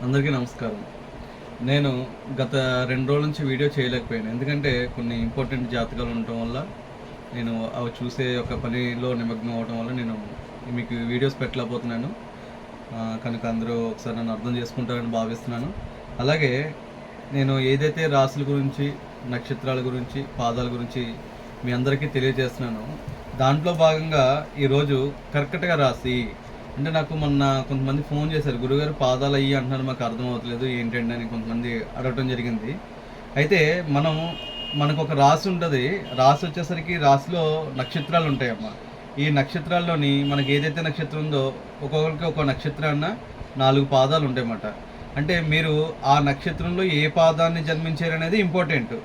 అందరికీ నమస్కారం. నేను గత 2 రోజుల నుంచి వీడియో చేయలేకపోయాను. ఎందుకంటే కొన్ని ఇంపార్టెంట్ జాతకాలు ఉండటం వల్ల నేను అవి చూసే ఒక పనిలో నిమగ్నం అవ్వడం వల్ల నేను మీకు వీడియోస్ పెట్టలేకపోతున్నాను. కనుక అందరూ ఒకసారి నన్ను అర్థం చేసుకుంటారని భావిస్తున్నాను. అలాగే నేను ఏదైతే రాశుల గురించి, నక్షత్రాల గురించి, పాదాల గురించి మీ అందరికీ తెలియజేస్తున్నానో దాంట్లో భాగంగా ఈరోజు కర్కటక రాశి అంటే నాకు మొన్న కొంతమంది ఫోన్ చేశారు, గురుగారు పాదాలు అయ్యి అంటున్నారు, మాకు అర్థం అవ్వట్లేదు ఏంటండి అని కొంతమంది అడగటం జరిగింది. అయితే మనకు ఒక రాశి ఉంటుంది. రాశి వచ్చేసరికి రాశిలో నక్షత్రాలు ఉంటాయమ్మా. ఈ నక్షత్రాల్లోని మనకి ఏదైతే నక్షత్రం ఉందో ఒక్కొక్కరికి ఒక్కో నక్షత్రాన్న 4 పాదాలు ఉంటాయన్నమాట. అంటే మీరు ఆ నక్షత్రంలో ఏ పాదాన్ని జన్మించారనేది ఇంపార్టెంట్.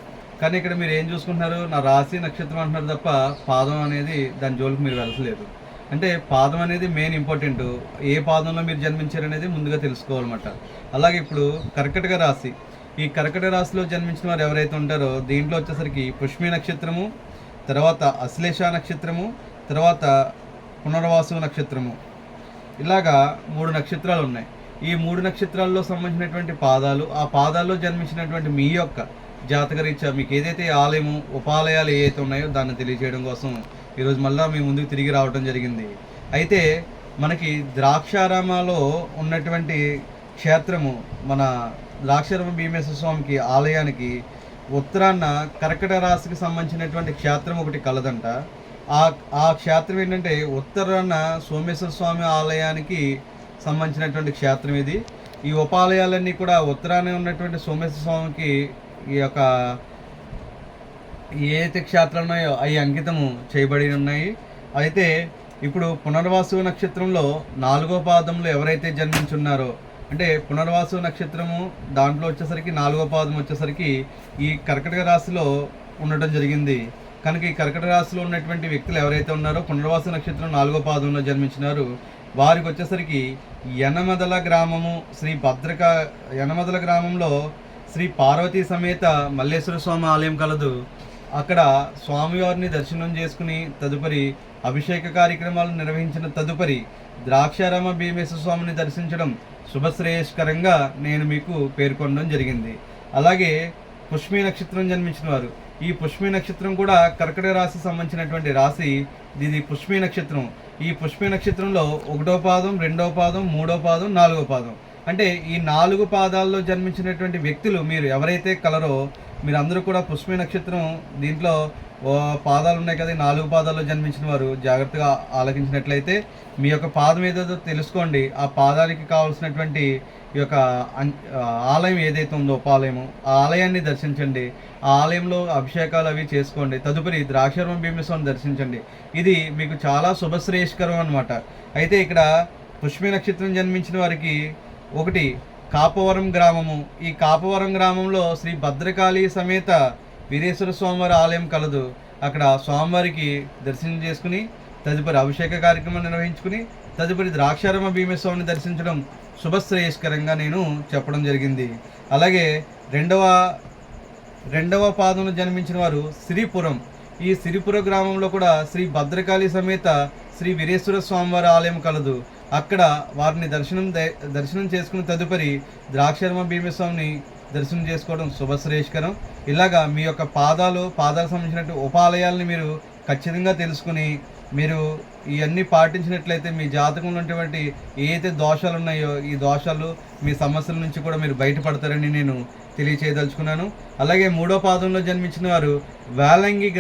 కానీ ఇక్కడ మీరు ఏం చూసుకుంటున్నారు, నా రాశి నక్షత్రం అంటున్నారు తప్ప పాదం అనేది దాని జోలికి మీరు వెళ్ళలేదు. అంటే పాదం అనేది మెయిన్ ఇంపార్టెంట్. ఏ పాదంలో మీరు జన్మించారనేది ముందుగా తెలుసుకోవాలన్నమాట. అలాగే ఇప్పుడు కర్కటక రాశి, ఈ కర్కటక రాశిలో జన్మించిన వారు ఎవరైతే ఉంటారో దీంట్లో వచ్చేసరికి పుష్మి నక్షత్రము, తర్వాత అశ్లేష నక్షత్రము, తర్వాత పునర్వాసు నక్షత్రము, ఇలాగా 3 నక్షత్రాలు ఉన్నాయి. ఈ 3 నక్షత్రాల్లో సంబంధించినటువంటి పాదాలు, ఆ పాదాల్లో జన్మించినటువంటి మీ యొక్క జాతకరీత్యా మీకు ఏదైతే ఆలయము, ఉపాలయాలు ఏవైతే ఉన్నాయో దాన్ని తెలియజేయడం కోసం ఈరోజు మళ్ళీ మీ ముందుకు తిరిగి రావడం జరిగింది. అయితే మనకి ద్రాక్షారామలో ఉన్నటువంటి క్షేత్రము, మన ద్రాక్షారామ భీమేశ్వర స్వామికి ఆలయానికి ఉత్తరాన కర్కట రాశికి సంబంధించినటువంటి క్షేత్రం ఒకటి కలదంట. ఆ క్షేత్రం ఏంటంటే ఉత్తరాన సోమేశ్వర స్వామి ఆలయానికి సంబంధించినటువంటి క్షేత్రం ఇది. ఈ ఉపాలయాలన్నీ కూడా ఉత్తరానే ఉన్నటువంటి సోమేశ్వర స్వామికి ఈ యొక్క ఏదైతే క్షేత్రాలు ఉన్నాయో అవి అంకితము చేయబడి ఉన్నాయి. అయితే ఇప్పుడు పునర్వాసు నక్షత్రంలో 4వ పాదంలో ఎవరైతే జన్మించున్నారో, అంటే పునర్వాసు నక్షత్రము దాంట్లో వచ్చేసరికి 4వ పాదం వచ్చేసరికి ఈ కర్కటక రాశిలో ఉండటం జరిగింది. కనుక ఈ కర్కటక రాశిలో ఉన్నటువంటి వ్యక్తులు ఎవరైతే ఉన్నారో పునర్వాసు నక్షత్రం 4వ పాదంలో జన్మించినారు, వారికి వచ్చేసరికి యనమదల గ్రామము యనమదల గ్రామంలో శ్రీ పార్వతీ సమేత మల్లేశ్వర స్వామి ఆలయం కలదు. అక్కడ స్వామివారిని దర్శనం చేసుకుని తదుపరి అభిషేక కార్యక్రమాలు నిర్వహించిన తదుపరి ద్రాక్షారామ భీమేశ్వర స్వామిని దర్శించడం శుభశ్రేయస్కరంగా నేను మీకు పేర్కొనడం జరిగింది. అలాగే పుష్మి నక్షత్రం జన్మించిన వారు, ఈ పుష్మి నక్షత్రం కూడా కర్కటక రాశికి సంబంధించినటువంటి రాశి. ఇది పుష్మి నక్షత్రం. ఈ పుష్మి నక్షత్రంలో 1వ పాదం, 2వ పాదం, 3వ పాదం, 4వ పాదం, అంటే ఈ 4 పాదాల్లో జన్మించినటువంటి వ్యక్తులు మీరు ఎవరైతే కలరో మీరందరూ కూడా పుష్మి నక్షత్రం దీంట్లో పాదాలు ఉన్నాయి కదా, 4 పాదాల్లో జన్మించిన వారు జాగ్రత్తగా ఆలకించినట్లయితే మీ యొక్క పాదం ఏదో తెలుసుకోండి. ఆ పాదానికి కావాల్సినటువంటి ఈ యొక్క ఆలయం ఏదైతే ఉందో ఉపాలయము, ఆ ఆలయాన్ని దర్శించండి. ఆ ఆలయంలో అభిషేకాలు అవి చేసుకోండి. తదుపరి ద్రాక్షారామ భీమేశ్వరుని దర్శించండి. ఇది మీకు చాలా శుభశ్రేయస్కరం అన్నమాట. అయితే ఇక్కడ పుష్మి నక్షత్రం జన్మించిన వారికి ఒకటి కాపవరం గ్రామము. ఈ కాపవరం గ్రామంలో శ్రీ భద్రకాళి సమేత వీరేశ్వర స్వామివారి ఆలయం కలదు. అక్కడ స్వామివారికి దర్శనం చేసుకుని తదుపరి అభిషేక కార్యక్రమం నిర్వహించుకుని తదుపరి ద్రాక్షారామ భీమేశ్వరుని దర్శించడం శుభశ్రేయస్కరంగా నేను చెప్పడం జరిగింది. అలాగే రెండవ పాదంలో జన్మించిన వారు సిరిపురం. ఈ సిరిపుర గ్రామంలో కూడా శ్రీ భద్రకాళి సమేత శ్రీ వీరేశ్వర స్వామివారి ఆలయం కలదు. అక్కడ వారిని దర్శనం చేసుకున్న తదుపరి ద్రాక్షారామ భీమేశ్వరుని దర్శనం చేసుకోవడం శుభశ్రేయస్కరం. ఇలాగా మీ యొక్క పాదాలకు సంబంధించినట్టు ఉపాలయాలని మీరు ఖచ్చితంగా తెలుసుకుని మీరు ఇవన్నీ పాటించినట్లయితే మీ జాతకంలో ఉన్నటువంటి ఏదైతే దోషాలు ఉన్నాయో ఈ దోషాలు మీ సమస్యల నుంచి కూడా మీరు బయటపడతారని నేను తెలియచేయదలుచుకున్నాను. అలాగే 3వ పాదంలో జన్మించిన వారు వేలంగి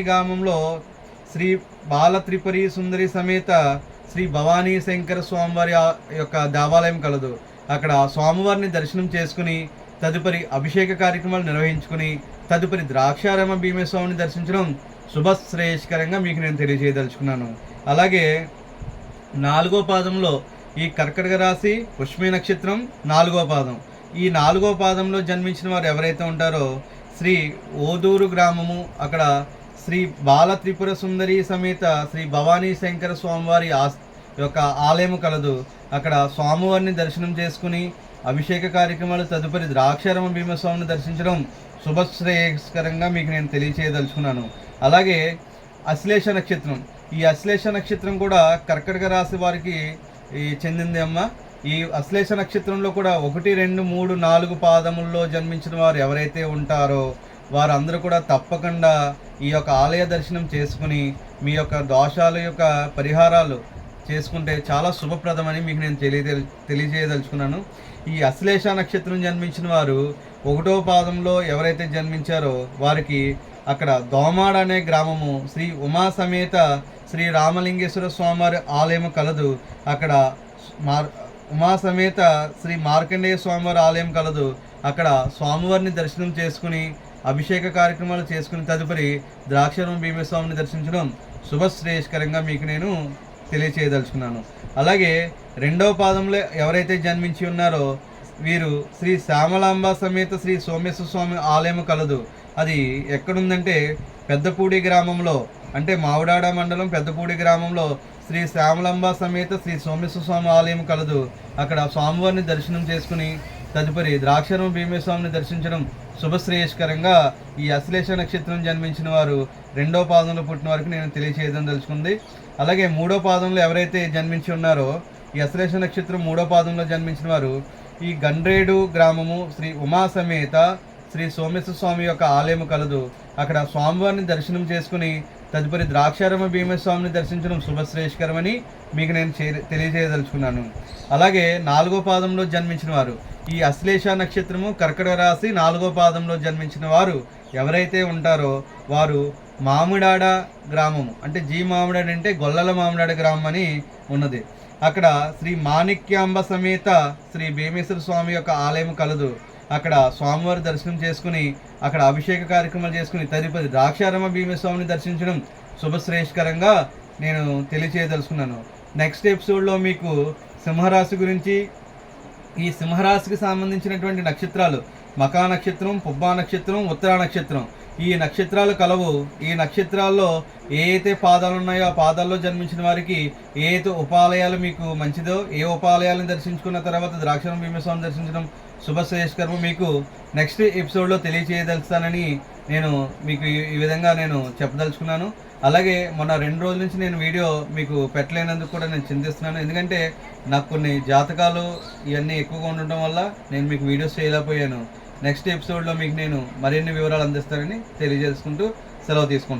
గ్రామంలో శ్రీ బాల త్రిపురి సుందరి సమేత శ్రీ భవానీ శంకర స్వామివారి యొక్క దేవాలయం కలదు. అక్కడ స్వామివారిని దర్శనం చేసుకుని తదుపరి అభిషేక కార్యక్రమాలు నిర్వహించుకుని తదుపరి ద్రాక్షారామ భీమేశ్వరుని దర్శించడం శుభశ్రేయస్కరంగా మీకు నేను తెలియజేయదలుచుకున్నాను. అలాగే 4వ పాదంలో ఈ కర్కటక రాశి పుష్మి నక్షత్రం 4వ పాదం. ఈ 4వ పాదంలో జన్మించిన వారు ఎవరైతే ఉంటారో శ్రీ ఓదూరు గ్రామము, అక్కడ శ్రీ బాల త్రిపుర సుందరి సమేత శ్రీ భవానీ శంకర స్వామివారి యొక్క ఆలయం కలదు. అక్కడ స్వామివారిని దర్శనం చేసుకుని అభిషేక కార్యక్రమాలు తదుపరి ద్రాక్షారామ భీమస్వామిని దర్శించడం శుభశ్రేయస్కరంగా మీకు నేను తెలియచేయదలుచుకున్నాను. అలాగే అశ్లేష నక్షత్రం, ఈ అశ్లేష నక్షత్రం కూడా కర్కటక రాశి వారికి చెందింది అమ్మ. ఈ అశ్లేష నక్షత్రంలో కూడా 1, 2, 3, 4 పాదముల్లో జన్మించిన వారు ఎవరైతే ఉంటారో వారందరూ కూడా తప్పకుండా ఈ యొక్క ఆలయ దర్శనం చేసుకుని మీ యొక్క దోషాల యొక్క పరిహారాలు చేసుకుంటే చాలా శుభప్రదమని మీకు నేను తెలియజేయదలుచుకున్నాను. ఈ అశ్లేష నక్షత్రం జన్మించిన వారు 1వ పాదంలో ఎవరైతే జన్మించారో వారికి అక్కడ దోమాడ అనే గ్రామము శ్రీ ఉమా సమేత శ్రీ రామలింగేశ్వర స్వామివారి ఆలయం కలదు. అక్కడ ఉమా సమేత శ్రీ మార్కండేయ స్వామివారి ఆలయం కలదు. అక్కడ స్వామివారిని దర్శనం చేసుకుని అభిషేక కార్యక్రమాలు చేసుకుని తదుపరి ద్రాక్షారం భీమస్వామిని దర్శించడం శుభశ్రేయస్కరంగా మీకు నేను తెలియచేయదలుచుకున్నాను. అలాగే 2వ పాదంలో ఎవరైతే జన్మించి ఉన్నారో వీరు శ్రీ శ్యామలాంబ సమేత శ్రీ సోమేశ్వర స్వామి ఆలయం కలదు. అది ఎక్కడుందంటే పెద్దపూడి గ్రామంలో, అంటే మావిడాడ మండలం పెద్దపూడి గ్రామంలో శ్రీ శ్యామలాంబ సమేత శ్రీ సోమేశ్వర స్వామి ఆలయం కలదు. అక్కడ స్వామివారిని దర్శనం చేసుకుని తదుపరి ద్రాక్షారం భీమేశ్వరాన్ని దర్శించడం శుభశ్రేయస్కరంగా ఈ అశ్లేష నక్షత్రం జన్మించిన వారు 2వ పాదంలో పుట్టిన వారికి నేను తెలియచేయడం తెలుసుకుంది. అలాగే 3వ పాదంలో ఎవరైతే జన్మించి ఉన్నారో ఈ అశ్లేష నక్షత్రం 3వ పాదంలో జన్మించిన వారు ఈ గండ్రేడు గ్రామము శ్రీ ఉమా సమేత శ్రీ సోమేశ్వర స్వామి యొక్క ఆలయం కలదు. అక్కడ స్వామివారిని దర్శనం చేసుకుని తదుపరి ద్రాక్షారామ భీమస్వామిని దర్శించడం శుభశ్రేయస్కరమని మీకు నేను తెలియజేయదలుచుకున్నాను. అలాగే 4వ పాదంలో జన్మించిన వారు ఈ అశ్లేష నక్షత్రము కర్కట రాశి 4వ పాదంలో జన్మించిన వారు ఎవరైతే ఉంటారో వారు మామిడాడ గ్రామము, అంటే మామిడాడ అంటే గొల్లల మామిడాడ గ్రామం అని ఉన్నది. అక్కడ శ్రీ మాణిక్యాంబ సమేత శ్రీ భీమేశ్వర స్వామి యొక్క ఆలయం కలదు. అక్కడ స్వామివారి దర్శనం చేసుకుని అక్కడ అభిషేక కార్యక్రమాలు చేసుకుని తదుపరి ద్రాక్షారామ భీమస్వామిని దర్శించడం శుభశ్రేయస్కరంగా నేను తెలియచేయదలుచుకున్నాను. నెక్స్ట్ ఎపిసోడ్లో మీకు సింహరాశి గురించి, ఈ సింహరాశికి సంబంధించినటువంటి నక్షత్రాలు మకా నక్షత్రం, పుబ్బా నక్షత్రం, ఉత్తరా నక్షత్రం, ఈ నక్షత్రాలు కలవు. ఈ నక్షత్రాల్లో ఏ అయితే పాదాలు ఉన్నాయో ఆ పాదాల్లో జన్మించిన వారికి ఏ అయితే ఉపాలయాలు మీకు మంచిదో, ఏ ఉపాలయాలను దర్శించుకున్న తర్వాత ద్రాక్షారామ భీమస్వామిని దర్శించడం శుభశ్రేయస్కరము మీకు నెక్స్ట్ ఎపిసోడ్లో తెలియచేయదలుస్తానని నేను మీకు ఈ విధంగా నేను చెప్పదలుచుకున్నాను. అలాగే మొన్న 2 రోజుల నుంచి నేను వీడియో మీకు పెట్టలేనందుకు కూడా నేను చింతిస్తున్నాను. ఎందుకంటే నాకు కొన్ని జాతకాలు ఇవన్నీ ఎక్కువగా ఉండటం వల్ల నేను మీకు వీడియోస్ చేయలేకపోయాను. నెక్స్ట్ ఎపిసోడ్లో మీకు నేను మరిన్ని వివరాలు అందిస్తానని తెలియజేసుకుంటూ సెలవు తీసుకుంటాను.